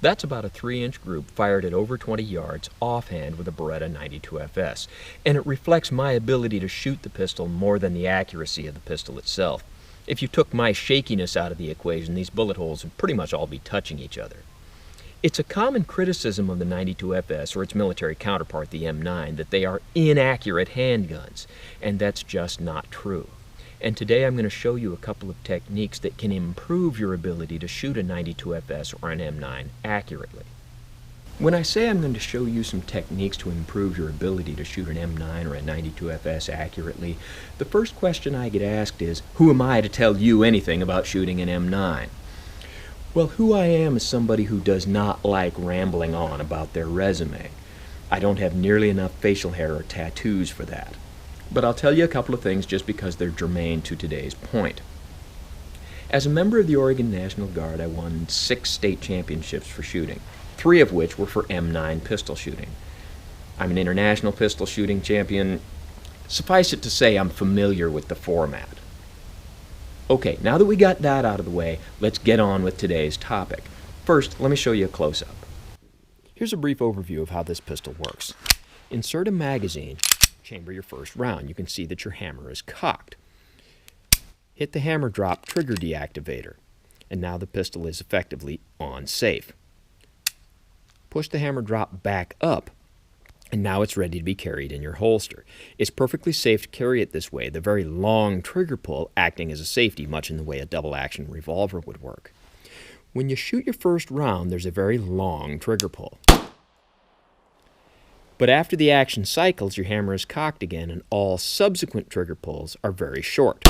That's about a 3-inch group fired at over 20 yards offhand with a Beretta 92FS, and it reflects my ability to shoot the pistol more than the accuracy of the pistol itself. If you took my shakiness out of the equation, these bullet holes would pretty much all be touching each other. It's a common criticism of the 92FS or its military counterpart, the M9, that they are inaccurate handguns, and that's just not true. And today I'm going to show you a couple of techniques that can improve your ability to shoot a 92FS or an M9 accurately. When I say I'm going to show you some techniques to improve your ability to shoot an M9 or a 92FS accurately, the first question I get asked is, who am I to tell you anything about shooting an M9? Well, who I am is somebody who does not like rambling on about their resume. I don't have nearly enough facial hair or tattoos for that. But I'll tell you a couple of things just because they're germane to today's point. As a member of the Oregon National Guard, I won 6 state championships for shooting, 3 of which were for M9 pistol shooting. I'm an international pistol shooting champion. Suffice it to say, I'm familiar with the format. Okay, now that we got that out of the way, let's get on with today's topic. First, let me show you a close-up. Here's a brief overview of how this pistol works. Insert a magazine, chamber your first round. You can see that your hammer is cocked. Hit the hammer drop trigger deactivator, and now the pistol is effectively on safe. Push the hammer drop back up, and now it's ready to be carried in your holster. It's perfectly safe to carry it this way, the very long trigger pull acting as a safety, much in the way a double-action revolver would work. When you shoot your first round, there's a very long trigger pull. But after the action cycles, your hammer is cocked again, and all subsequent trigger pulls are very short.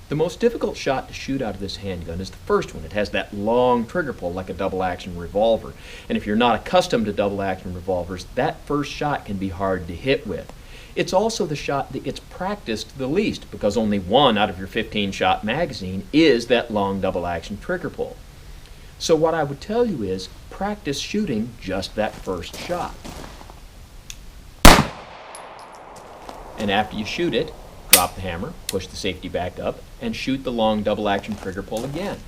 The most difficult shot to shoot out of this handgun is the first one. It has that long trigger pull like a double-action revolver. And if you're not accustomed to double-action revolvers, that first shot can be hard to hit with. It's also the shot that gets practiced the least because only 1 out of your 15-shot magazine is that long double-action trigger pull. So what I would tell you is practice shooting just that first shot. And after you shoot it, drop the hammer, push the safety back up, and shoot the long double-action trigger pull again.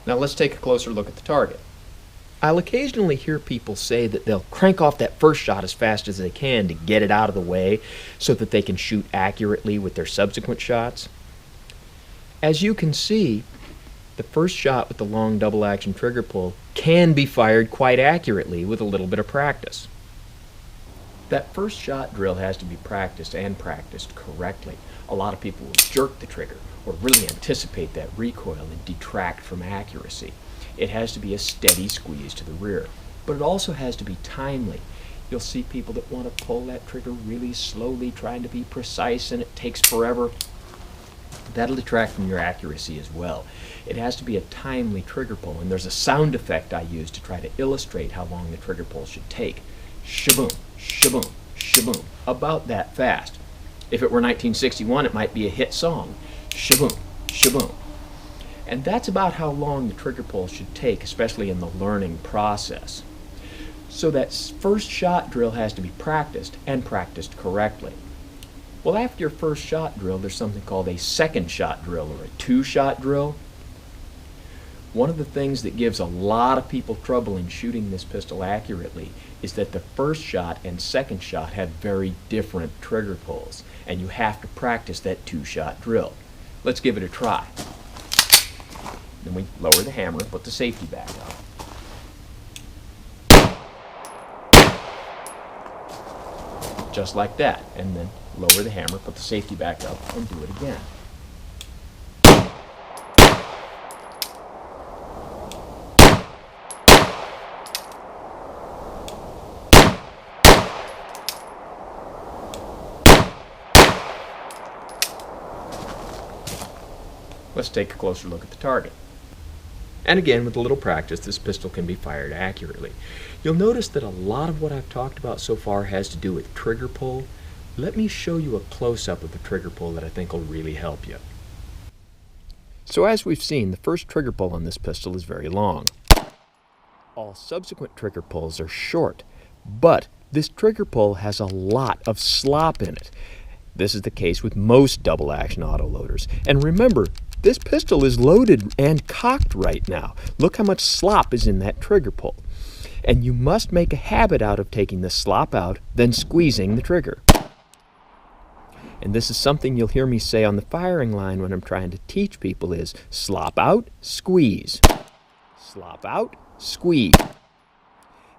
Now let's take a closer look at the target. I'll occasionally hear people say that they'll crank off that first shot as fast as they can to get it out of the way so that they can shoot accurately with their subsequent shots. As you can see, the first shot with the long double-action trigger pull can be fired quite accurately with a little bit of practice. That first shot drill has to be practiced and practiced correctly. A lot of people will jerk the trigger or really anticipate that recoil and detract from accuracy. It has to be a steady squeeze to the rear, but it also has to be timely. You'll see people that want to pull that trigger really slowly, trying to be precise, and it takes forever. That'll detract from your accuracy as well. It has to be a timely trigger pull, and there's a sound effect I use to try to illustrate how long the trigger pull should take. Shaboom, shaboom, shaboom, about that fast. If it were 1961, it might be a hit song. Shaboom, shaboom. And that's about how long the trigger pull should take, especially in the learning process. So that first shot drill has to be practiced and practiced correctly. Well, after your first shot drill, there's something called a second shot drill or a 2-shot drill. One of the things that gives a lot of people trouble in shooting this pistol accurately is that the first shot and second shot have very different trigger pulls, and you have to practice that 2-shot drill. Let's give it a try. Then we lower the hammer, put the safety back up. Just like that. And then lower the hammer, put the safety back up, and do it again. Let's take a closer look at the target. And again, with a little practice, this pistol can be fired accurately. You'll notice that a lot of what I've talked about so far has to do with trigger pull, Let me show you a close-up of the trigger pull that I think will really help you. So as we've seen, the first trigger pull on this pistol is very long. All subsequent trigger pulls are short, but this trigger pull has a lot of slop in it. This is the case with most double-action autoloaders. And remember, this pistol is loaded and cocked right now. Look how much slop is in that trigger pull. And you must make a habit out of taking the slop out, then squeezing the trigger. And this is something you'll hear me say on the firing line when I'm trying to teach people is slop out, squeeze. Slop out, squeeze.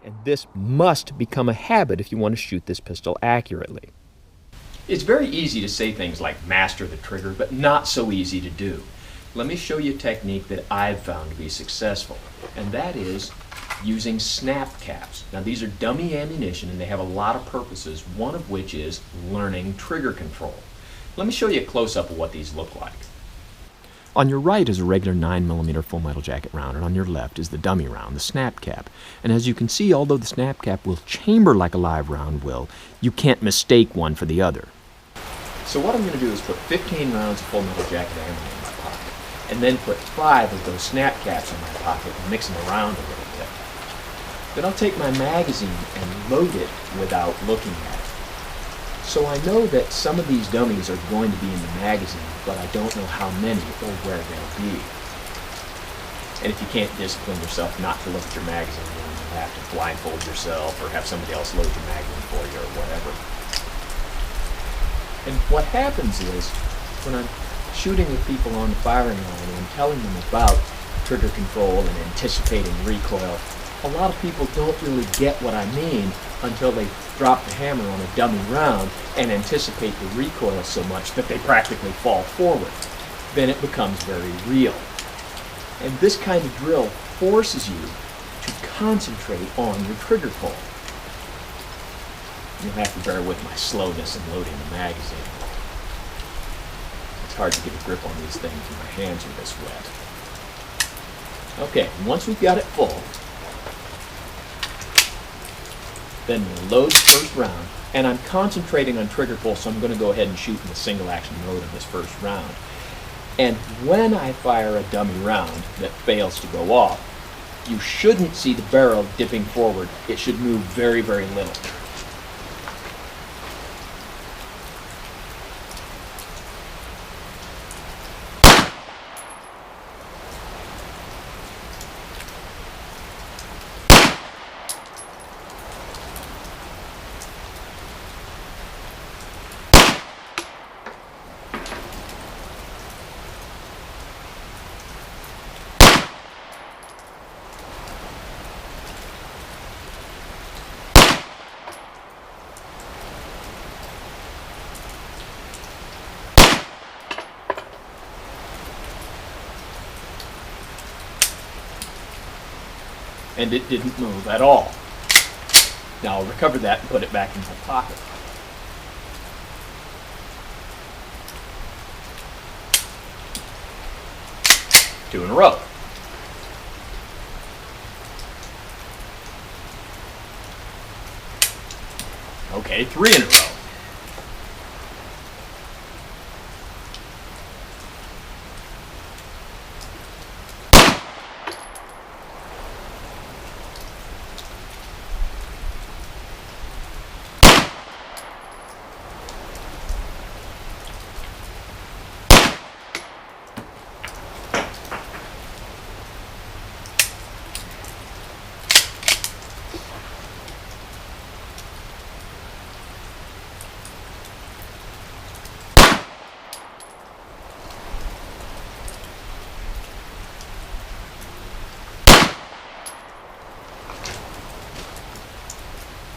And this must become a habit if you want to shoot this pistol accurately. It's very easy to say things like master the trigger, but not so easy to do. Let me show you a technique that I've found to be successful, and that is using snap caps. Now these are dummy ammunition and they have a lot of purposes, one of which is learning trigger control. Let me show you a close-up of what these look like. On your right is a regular 9mm full metal jacket round, and on your left is the dummy round, the snap cap. And as you can see, although the snap cap will chamber like a live round will, you can't mistake one for the other. So what I'm going to do is put 15 rounds of full metal jacket ammo in my pocket, and then put 5 of those snap caps in my pocket and mix them around a little bit. Then I'll take my magazine and load it without looking at it. So I know that some of these dummies are going to be in the magazine, but I don't know how many or where they'll be. And if you can't discipline yourself not to look at your magazine, then you'll have to blindfold yourself or have somebody else load your magazine for you or whatever. And what happens is, when I'm shooting with people on the firing line and I'm telling them about trigger control and anticipating recoil, a lot of people don't really get what I mean until they drop the hammer on a dummy round and anticipate the recoil so much that they practically fall forward. Then it becomes very real. And this kind of drill forces you to concentrate on your trigger pull. You'll have to bear with my slowness in loading the magazine. It's hard to get a grip on these things when my hands are this wet. Okay, once we've got it full, then we'll load the first round, and I'm concentrating on trigger pull, so I'm going to go ahead and shoot in the single action mode of this first round. And when I fire a dummy round that fails to go off, you shouldn't see the barrel dipping forward. It should move very, very little. And it didn't move at all. Now I'll recover that and put it back in my pocket. Two in a row. Okay, 3 in a row.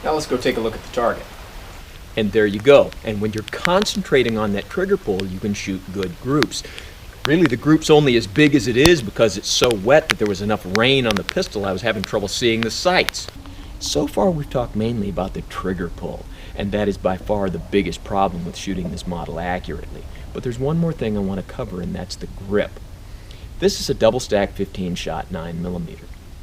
Now let's go take a look at the target. And there you go. And when you're concentrating on that trigger pull, you can shoot good groups. Really, the group's only as big as it is because it's so wet that there was enough rain on the pistol I was having trouble seeing the sights. So far we've talked mainly about the trigger pull, and that is by far the biggest problem with shooting this model accurately. But there's one more thing I want to cover, and that's the grip. This is a double stack 15-shot 9mm.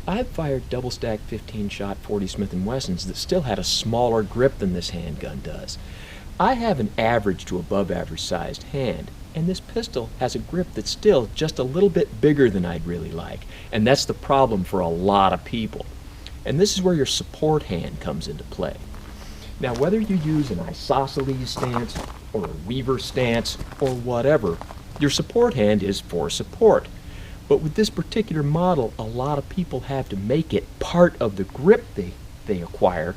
I've fired double stack 15-shot 40 Smith & Wessons that still had a smaller grip than this handgun does. I have an average to above average sized hand, and this pistol has a grip that's still just a little bit bigger than I'd really like, and that's the problem for a lot of people. And this is where your support hand comes into play. Now, whether you use an isosceles stance or a Weaver stance or whatever, your support hand is for support. But with this particular model, a lot of people have to make it part of the grip they acquire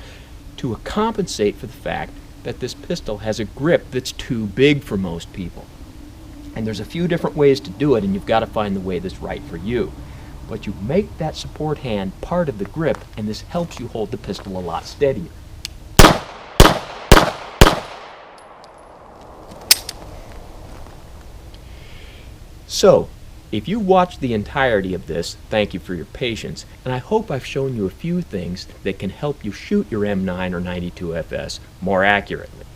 to compensate for the fact that this pistol has a grip that's too big for most people. And there's a few different ways to do it, and you've got to find the way that's right for you. But you make that support hand part of the grip, and this helps you hold the pistol a lot steadier. So, if you watched the entirety of this, thank you for your patience, and I hope I've shown you a few things that can help you shoot your M9 or 92 FS more accurately.